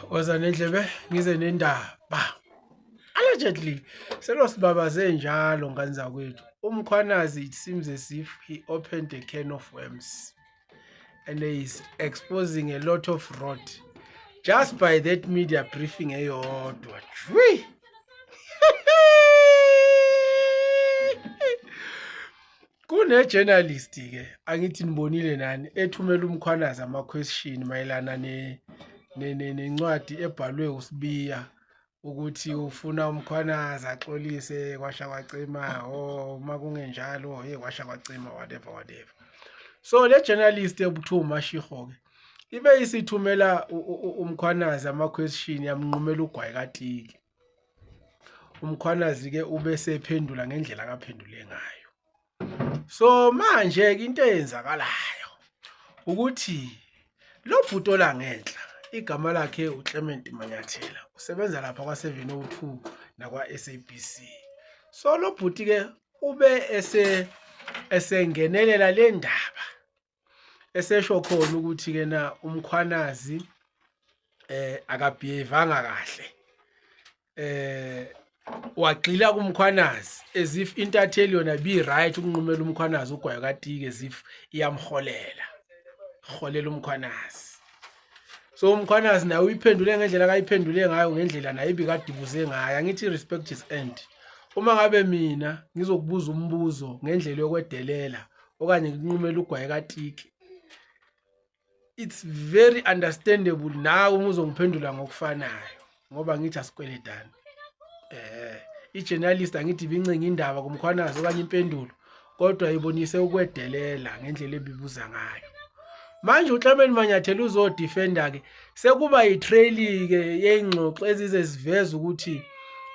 Woza nendlebe ngize nendaba. Allegedly selosibabaze njalo ngane zakwethu. Umkhwanazi, it seems as if he opened a can of worms and he is exposing a lot of rot just by that media briefing eyodwa. Jwi! Kune journalist ke angithi nibonile nani ethumela umkhwanazi ama-question mayelana nencwadi ebhalwe uSibiya ukuthi ufuna umkhwanazi axolise kwasha kwacima uma kungenjalo kwasha kwacima whatever. So le journalist ebuthiwa uMashego ke ibe isithumela umkhwanazi ama-question yamnqumela ugwayi katiki. Umkhwanazi ke ube sephendula ngendlela akaphendule ngayo. So manje ke into eyenzakalayo ukuthi lo bhuto la ngenhla igama lakhe uClement Manyathela usebenza lapha kwa702 nakwa SABC. So lo bhuti ke ube esengenelela le ndaba esesho khona ukuthi ke na umkhwanazi akabehevanga kahle. Wagxila kumkhwanazi as if intatheli yona be right ukunqumela umkhwanazi ugwayi katiki as if iyamholela umkhwanazi. So umkhwanazi naye uyiphendule ngendlela akayiphendule ngayo ngendlela naye ibikadibuze ngayo. Angithi respect is end. Uma ngabe mina ngizokubuza umbuzo ngendlela yokwedelela okanye nginqumela ugwayi katiki, it's very understandable nawe uma uzongiphendula ngokufanayo ngoba ngithi asikweledani. I-journalist angithi ibincenga indaba kumkhwanazi okanye impendulo kodwa ibonise ukwedelela ngendlela ebibuza ngayo. Manje uClement Manyathela uzodefenda ke sekuba yitrail ke yengxoxo ezize ziveza ukuthi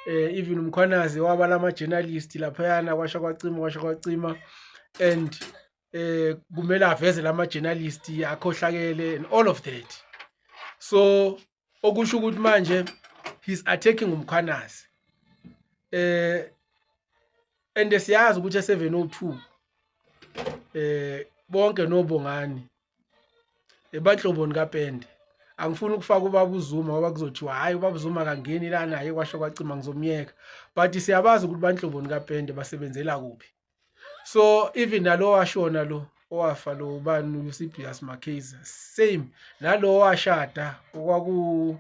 even umkhwanazi wabala ama-journalist laphayana kwasha kwacima and kumele aveze lama-journalist akhohlakele and all of that. So okusho ukuthi manje he's attacking umkhwanazi. And siyazi ukuthi e702 bonke nobongani ebanhloboni kaPende. Angifuni ukufaka ubaba uZuma ngoba kuzothiwa hayi ubaba uZuma kangeni la naye kwasho kwacima ngizomyeka, but siyabazi ukuthi banhloboni kaPende basebenzela kuphi. So even nalo washona lo owafa lo ubani uSibiya Makheza same nalo washada okwaku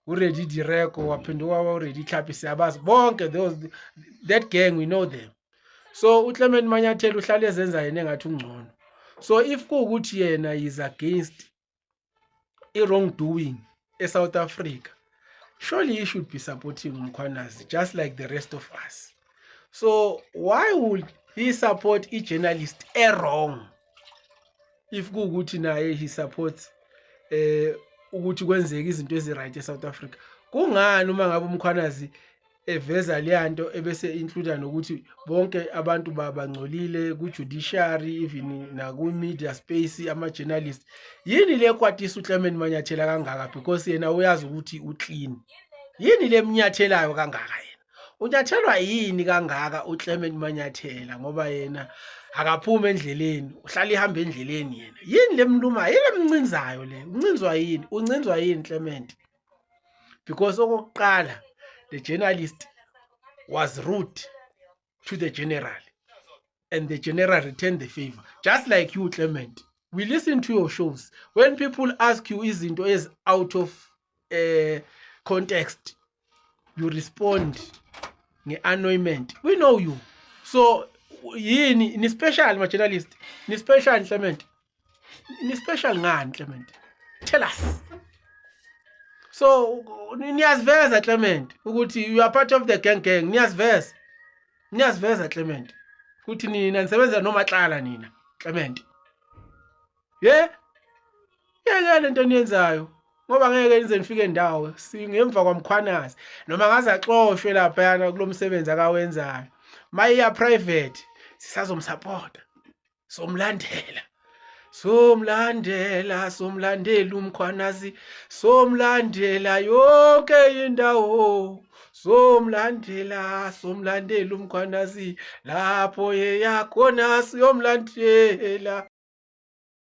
uReady Direko waphenduka uReady Tlhapi siyabazi bonke that gang we know them. So uClement Manyathela uhlale ezenza yena engathi ungcono. So if kuukuthi yena is against wrongdoing eSouth Africa, surely he should be supporting umkhwanazi just like the rest of us. So why would he support a journalist wrong if kuukuthi naye he supports ukuthi kwenzeke izinto eziright eSouth Africa? Kungani uma ngabe umkhwanazi eveza leyanto ebese include nokuthi bonke abantu bangcolile ku-judiciary even naku-media space ama-journalist? Yini le kwatisa uClement Manyathela kangaka because yena uyazi ukuthi uclean? Yini le mnyathelayo kangaka yena? Unyathelwa yini kangaka uClement Manyathela ngoba yena akaphuma endleleni, uhlala ihamba endleleni yena? Yini lemluma, yini emncinzayo le? Uncinzwa yini Clement? Because okokuqala the journalist was rude to the general and the general returned the favor, just like you Clement. We listen to your shows. When people ask you izinto is out of context, you respond nge-annoyment. We know you. So yini ni special ma-journalist? Ni special Clement? Ni special ngani Clement? Tell us. So niyaziveza Clement ukuthi you are part of the gang. Niyaziveza Clement ukuthi nina nisebenza nomaxala nina Clement. Yeke lento niyenzayo ngoba ngeke nize nifike endawo singemva kwamkhwanazi noma ngaze axoshwe lapha yana kulomsebenzi akawenzayo. Mayiya private sisazomsupport, somlandela umkhwanazi, somlandela yonke indawo, somlandela umkhwanazi lapho yeyakhona siyomlandela.